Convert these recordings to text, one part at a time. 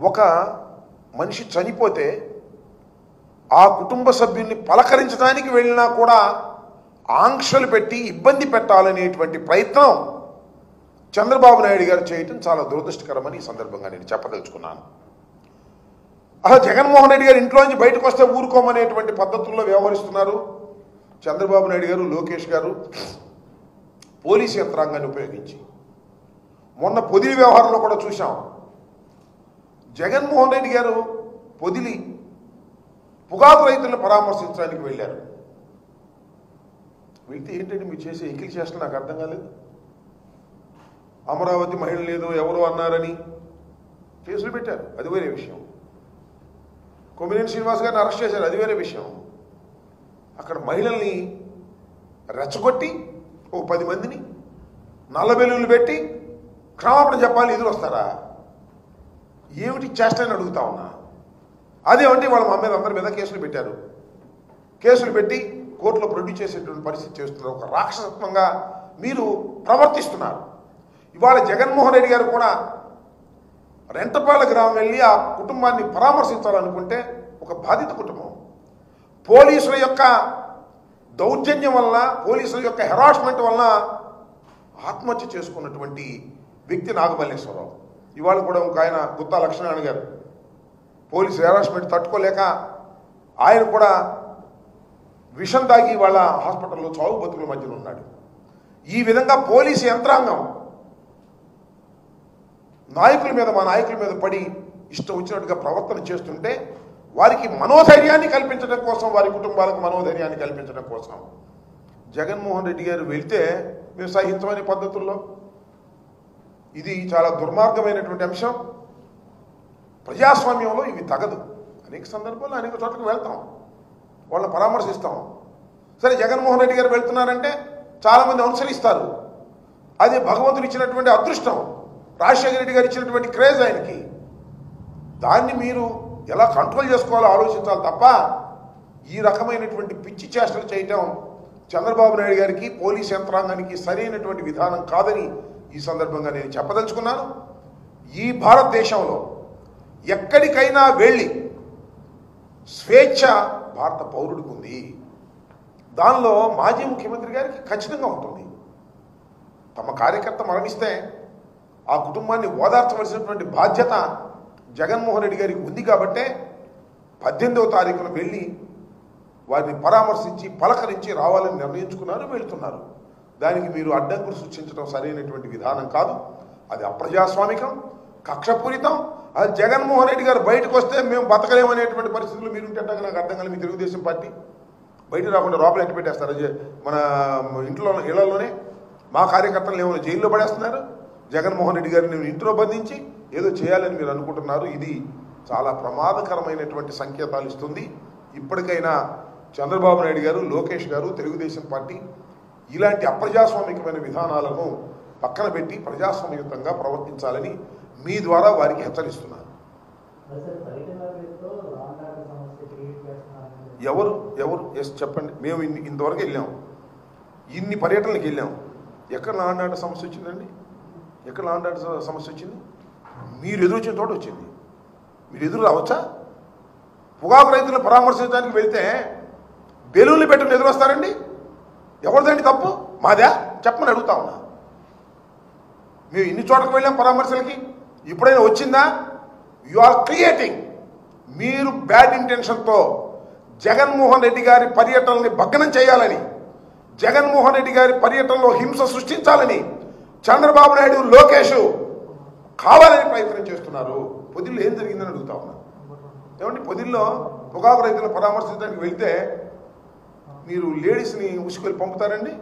ఒక మనిషి చనిపోతే ఆ కుటుంబ సభ్యుల్ని పలకరించడానికి వెళ్ళినా కూడా ఆంక్షలు పెట్టి ఇబ్బంది పెట్టాలనేటువంటి ప్రయత్నం చంద్రబాబు నాయుడు గారు చేయటం చాలా దురదృష్టకరమని ఈ సందర్భంగా నేను చెప్పదలుచుకున్నాను. అసలు జగన్మోహన్ రెడ్డి గారు ఇంట్లోంచి బయటకు వస్తే ఊరుకోమనేటువంటి పద్ధతుల్లో వ్యవహరిస్తున్నారు చంద్రబాబు నాయుడు గారు, లోకేష్ గారు పోలీసు యంత్రాంగాన్ని ఉపయోగించి. మొన్న పొదిలి వ్యవహారంలో కూడా చూసాం. జగన్మోహన్ రెడ్డి గారు పొదిలి పొగాకు రైతులను పరామర్శించడానికి వెళ్ళారు. వెళ్తే ఏంటంటే మీరు చేసే ఎక్కిలి చేష్టలు నాకు అర్థం కాలేదు. అమరావతి మహిళలు ఏదో ఎవరో అన్నారని కేసులు పెట్టారు, అది వేరే విషయం. కొమ్మినేని శ్రీనివాస్ గారిని అరెస్ట్ చేశారు, అది వేరే విషయం. అక్కడ మహిళల్ని రెచ్చగొట్టి ఓ 10 మందిని నల్లబెల్లులు పెట్టి క్షమాపణ చెప్పాలి, ఎదురు వస్తారా? ఏమిటి చేష్టని అడుగుతా ఉన్నా. అదేమంటే వాళ్ళు మా మీద అందరి మీద కేసులు పెట్టారు. కేసులు పెట్టి కోర్టులో ప్రొడ్యూస్ చేసేటువంటి పరిస్థితి చేస్తున్నారు. ఒక రాక్షసత్వంగా మీరు ప్రవర్తిస్తున్నారు. ఇవాళ జగన్మోహన్ రెడ్డి గారు కూడా రెంటపాల గ్రామం వెళ్ళి ఆ కుటుంబాన్ని పరామర్శించాలనుకుంటే ఒక బాధిత కుటుంబం పోలీసుల యొక్క దౌర్జన్యం వలన, పోలీసుల యొక్క హెరాస్మెంట్ వలన ఆత్మహత్య చేసుకున్నటువంటి వ్యక్తి నాగమల్లేశ్వరరావు. ఇవాళ కూడా ఒక ఆయన గుత్తా లక్ష్మీనారాయణ గారు పోలీసు హెరాస్మెంట్ తట్టుకోలేక ఆయన కూడా విషం తాగి వాళ్ళ హాస్పిటల్లో చావు బతుకుల మధ్యలో ఉన్నాడు. ఈ విధంగా పోలీసు యంత్రాంగం నాయకుల మీద, మా నాయకుల మీద పడి ఇష్టం వచ్చినట్టుగా ప్రవర్తన చేస్తుంటే వారికి మనోధైర్యాన్ని కల్పించడం కోసం, వారి కుటుంబాలకు మనోధైర్యాన్ని కల్పించడం కోసం జగన్మోహన్ రెడ్డి గారు వెళ్తే మేము సహించమనే పద్ధతుల్లో ఇది చాలా దుర్మార్గమైనటువంటి అంశం. ప్రజాస్వామ్యంలో ఇవి తగదు. అనేక సందర్భాల్లో అనేక చోట్లకు వెళ్తాం, వాళ్ళని పరామర్శిస్తాం. సరే, జగన్మోహన్ రెడ్డి గారు వెళ్తున్నారంటే చాలామంది అనుసరిస్తారు. అది భగవంతుడు ఇచ్చినటువంటి అదృష్టం, రాజశేఖర రెడ్డి గారు ఇచ్చినటువంటి క్రేజ్ ఆయనకి. దాన్ని మీరు ఎలా కంట్రోల్ చేసుకోవాలో ఆలోచించాలి తప్ప ఈ రకమైనటువంటి పిచ్చి చేష్టలు చేయటం చంద్రబాబు నాయుడు గారికి, పోలీస్ యంత్రాంగానికి సరైనటువంటి విధానం కాదని ఈ సందర్భంగా నేను చెప్పదలుచుకున్నాను. ఈ భారతదేశంలో ఎక్కడికైనా వెళ్ళి స్వేచ్ఛ భారత పౌరుడికి ఉంది. దానిలో మాజీ ముఖ్యమంత్రి గారికి ఖచ్చితంగా ఉంటుంది. తమ కార్యకర్త మరణిస్తే ఆ కుటుంబాన్ని ఓదార్చవలసినటువంటి బాధ్యత జగన్మోహన్ రెడ్డి గారికి ఉంది. కాబట్టే 18వ తారీఖున వెళ్ళి వారిని పరామర్శించి పలకరించి రావాలని నిర్ణయించుకున్నారు, వెళుతున్నారు. దానికి మీరు అడ్డంకులు సృష్టించడం సరైనటువంటి విధానం కాదు. అది అప్రజాస్వామికం, కక్షపూరితం. అది జగన్మోహన్ రెడ్డి గారు బయటకు వస్తే మేము బతకలేమనేటువంటి పరిస్థితులు మీరుంటే నాకు అర్థం కాదు. మీ తెలుగుదేశం పార్టీ బయట రాకుండా లోపల ఎట్టి పెట్టేస్తారు. మన ఇళ్లలోనే మా కార్యకర్తలు ఏమైనా జైల్లో పడేస్తున్నారు. జగన్మోహన్ రెడ్డి గారిని ఇంట్లో బంధించి ఏదో చేయాలని మీరు అనుకుంటున్నారు. ఇది చాలా ప్రమాదకరమైనటువంటి సంకేతాలు ఇస్తుంది. ఇప్పటికైనా చంద్రబాబు నాయుడు గారు, లోకేష్ గారు, తెలుగుదేశం పార్టీ ఇలాంటి అప్రజాస్వామికమైన విధానాలను పక్కన పెట్టి ప్రజాస్వామ్యయుతంగా ప్రవర్తించాలని మీ ద్వారా వారికి హెచ్చరిస్తున్నారు. ఎవరు ఎస్ చెప్పండి. మేము ఇంతవరకు వెళ్ళాం, ఇన్ని పర్యటనలకు వెళ్ళాం. ఎక్కడ లాండ్ ఆర్డర్ సమస్య వచ్చిందండి? ఎక్కడ లాండ్ ఆర్డర్ సమస్య వచ్చింది? మీరు ఎదురు వచ్చిన చోట వచ్చింది. మీరు ఎదురు రావచ్చా? పొగాకు రైతులను పరామర్శించడానికి వెళ్తే బెలూన్లు పెట్టుకుని ఎదురు వస్తారండి? ఎవరిదండి తప్పు? మాదా? చెప్పమని అడుగుతా ఉన్నా. మేము ఇన్ని చోట్లకు వెళ్ళాం పరామర్శలకి, ఇప్పుడైనా వచ్చిందా? You are creating. మీరు బ్యాడ్ ఇంటెన్షన్తో జగన్మోహన్ రెడ్డి గారి పర్యటనని భగ్నం చేయాలని, జగన్మోహన్ రెడ్డి గారి పర్యటనలో హింస సృష్టించాలని చంద్రబాబు నాయుడు, లోకేష్ కావాలని ప్రయత్నం చేస్తున్నారు. పొదిల్లో ఏం జరిగిందని అడుగుతా ఉన్నా. ఏమంటే పొదిల్లో పొగాకు రైతులను పరామర్శించడానికి వెళ్తే మీరు లేడీస్ని ఉసుకొని పంపుతారండి?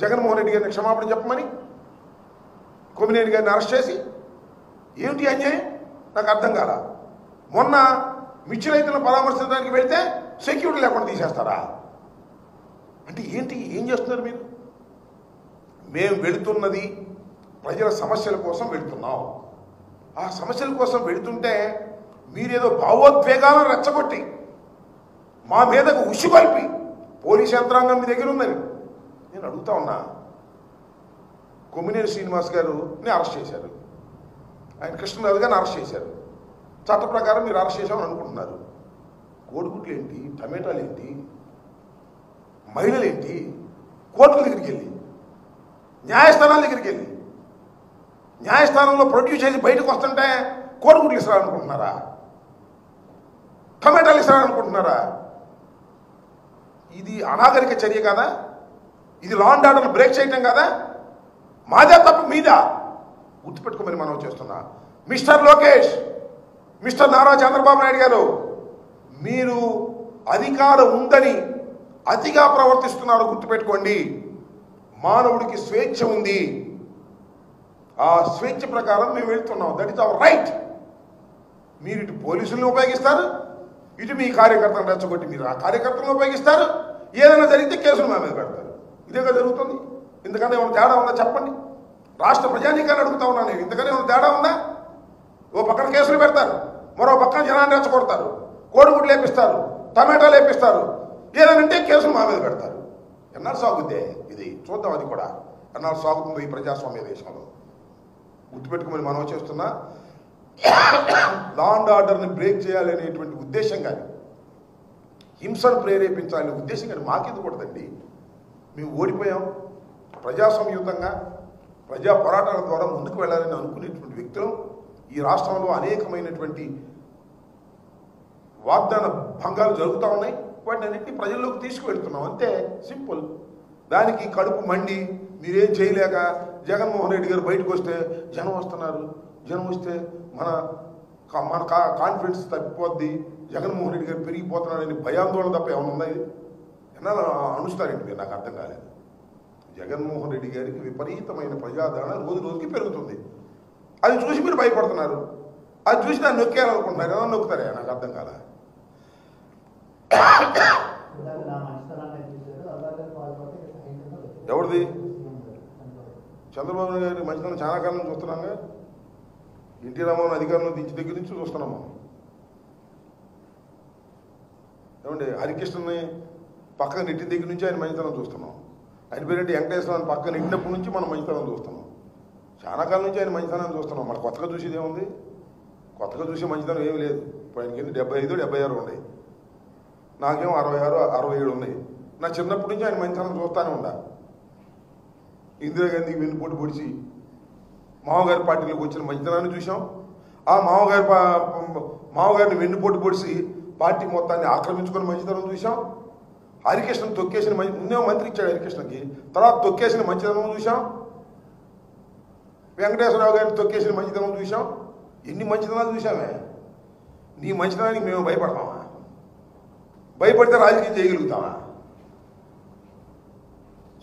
జగన్మోహన్ రెడ్డి గారిని క్షమాపణ చెప్పమని కొమ్మినేని గారిని అరెస్ట్ చేసి ఏమిటి అన్యాయం? నాకు అర్థం కాల. మొన్న మిర్చి రైతులను పరామర్శించడానికి వెళ్తే సెక్యూరిటీ లేకుండా తీసేస్తారా? అంటే ఏంటి, ఏం చేస్తున్నారు మీరు? మేము వెళుతున్నది ప్రజల సమస్యల కోసం వెళుతున్నాం. ఆ సమస్యల కోసం వెళుతుంటే మీరేదో భావోద్వేగాలను రెచ్చగొట్టి మా మీదకు ఉసిగొల్పి పోలీస్ యంత్రాంగం మీ దగ్గర ఉందని నేను అడుగుతా ఉన్నా. కొమ్మినేని శ్రీనివాస్ గారుని అరెస్ట్ చేశారు. ఆయన కృష్ణరాజు గారిని అరెస్ట్ చేశారు. చట్ట ప్రకారం మీరు అరెస్ట్ చేశామని అనుకుంటున్నారు. కోడిగుడ్లు ఏంటి, టమాటాలు ఏంటి, మహిళలు ఏంటి, కోర్టుల దగ్గరికి వెళ్ళి, న్యాయస్థానాల దగ్గరికి వెళ్ళి, న్యాయస్థానంలో ప్రొడ్యూస్ చేసి బయటకు వస్తుంటే కోడిగుడ్లు ఇస్తారనుకుంటున్నారా? టమాటాలు ఇస్తారనుకుంటున్నారా? ఇది అనాగరిక చర్య కాదా? ఇది లా అండ్ ఆర్డర్ బ్రేక్ చేయటం కాదా? మాదే తప్పు మీదా? గుర్తుపెట్టుకోమని మనం చేస్తున్నా. మిస్టర్ లోకేష్, మిస్టర్ నారా చంద్రబాబు నాయుడు గారు, మీరు అధికారం ఉందని అతిగా ప్రవర్తిస్తున్నారు. గుర్తుపెట్టుకోండి. మానవుడికి స్వేచ్ఛ ఉంది. ఆ స్వేచ్ఛ ప్రకారం మేము వెళ్తున్నాం. That is our right. మీరు ఇటు పోలీసులను ఉపయోగిస్తారు, ఇటు మీ కార్యకర్తలను రెచ్చగొట్టి మీరు ఆ కార్యకర్తలను ఉపయోగిస్తారు. ఏదైనా జరిగితే కేసులు మా మీద పెడతారు. ఇదేగా జరుగుతుంది. ఇంతకన్నా ఏమైనా తేడా ఉందా చెప్పండి. రాష్ట్ర ప్రజానీకాన్ని అడుగుతా ఉన్నాను నేను. ఇంతకన్నా ఏమైనా తేడా ఉందా? ఓ పక్కన కేసులు పెడతారు, మరో పక్కన జనాన్ని రెచ్చగొడతారు, కోడిగుడ్లు లేపిస్తారు, టమాటాలు లేపిస్తారు. ఏదనంటే కేసులు మా మీద పెడతారు. ఎన్నాళ్ళు సాగుద్దే ఇది? చూద్దాం. అది కూడా ఎన్నాళ్ళు సాగుతుందో ఈ ప్రజాస్వామ్య దేశంలో. గుర్తుపెట్టుకోమని మనం చేస్తున్నా. లా అండ్ ఆర్డర్ని బ్రేక్ చేయాలనేటువంటి ఉద్దేశం కానీ, హింసను ప్రేరేపించాలనే ఉద్దేశం కానీ మాకెందుకు కూడదండి. మేము ఓడిపోయాం. ప్రజాస్వామ్యయుతంగా ప్రజా పోరాటాల ద్వారా ముందుకు వెళ్ళాలని అనుకునేటువంటి వ్యక్తులు ఈ రాష్ట్రంలో అనేకమైనటువంటి వాగ్దాన భంగాలు జరుగుతూ ఉన్నాయి. వాటిని అన్నింటినీ ప్రజల్లోకి తీసుకువెళ్తున్నాం. అంతే, సింపుల్. దానికి కడుపు మండి మీరేం చేయలేక జగన్మోహన్ రెడ్డి గారు బయటకు వస్తే జనం వస్తున్నారు, జనం వస్తే మన కాన్ఫిడెన్స్ తప్పిపోద్ది, జగన్మోహన్ రెడ్డి గారు పెరిగిపోతున్నాడని భయాందోళన తప్ప ఏమైనా ఉందా? ఇది ఎన్నాళ్ళు అనుస్తారండి మీరు? నాకు అర్థం కాలేదు. జగన్మోహన్ రెడ్డి గారికి విపరీతమైన ప్రజాదరణ రోజు రోజుకి పెరుగుతుంది. అది చూసి మీరు భయపడుతున్నారు. అది చూసి దాన్ని నొక్కేయాలనుకుంటున్నారు. ఏమన్నా నొక్కుతారా? నాకు అర్థం కాల. ఎవరిది? చంద్రబాబు నాయుడు గారి మంచితనం చాలా కాలం నుంచి చూస్తున్నాగా. ఎన్టీ రామారావు అధికారంలో దించి దగ్గర నుంచి చూస్తున్నాము. ఏమండి, హరికృష్ణని పక్కన నెట్టిన దగ్గర నుంచి ఆయన మంచితనం చూస్తున్నాం. ఆయన పేరేంటి వెంకటేశ్వరరావు పక్కన నెట్టినప్పటి నుంచి మనం మంచితనం చూస్తున్నాం. చాలా కాలం నుంచి ఆయన మంచితనాన్ని చూస్తున్నాం. మన కొత్తగా చూసేది ఏముంది? కొత్తగా చూసే మంచితనం ఏమి లేదు. ఇప్పుడు ఆయనకి 75, 76 ఉన్నాయి. నాకేమో 66, 67 ఉన్నాయి. నా చిన్నప్పటి నుంచి ఆయన మంచితనం చూస్తూనే ఉండా. ఇందిరాగాంధీకి వెన్నుపోటు పొడిచి మామగారి పార్టీలోకి వచ్చిన మంచితనాన్ని చూసాం. ఆ మామగారిని వెన్నుపోటు పొడిచి పార్టీ మొత్తాన్ని ఆక్రమించుకుని మంచితనం చూసాం. హరికృష్ణ తొక్కేసిన ముందే మంత్రి ఇచ్చాడు హరికృష్ణకి, తర్వాత తొక్కేసిన మంచితనం చూసాం. వెంకటేశ్వరరావు గారిని తొక్కేసిన మంచితనం చూసాం. ఎన్ని మంచితనాలు చూసామే. నీ మంచితనానికి మేము భయపడతామా? భయపడితే రాజకీయం చేయగలుగుతామా?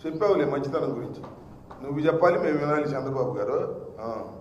చెప్పావులే మంచితనం గురించి. నువ్వు చెప్పాలి, మేము వినాలి. చంద్రబాబు గారు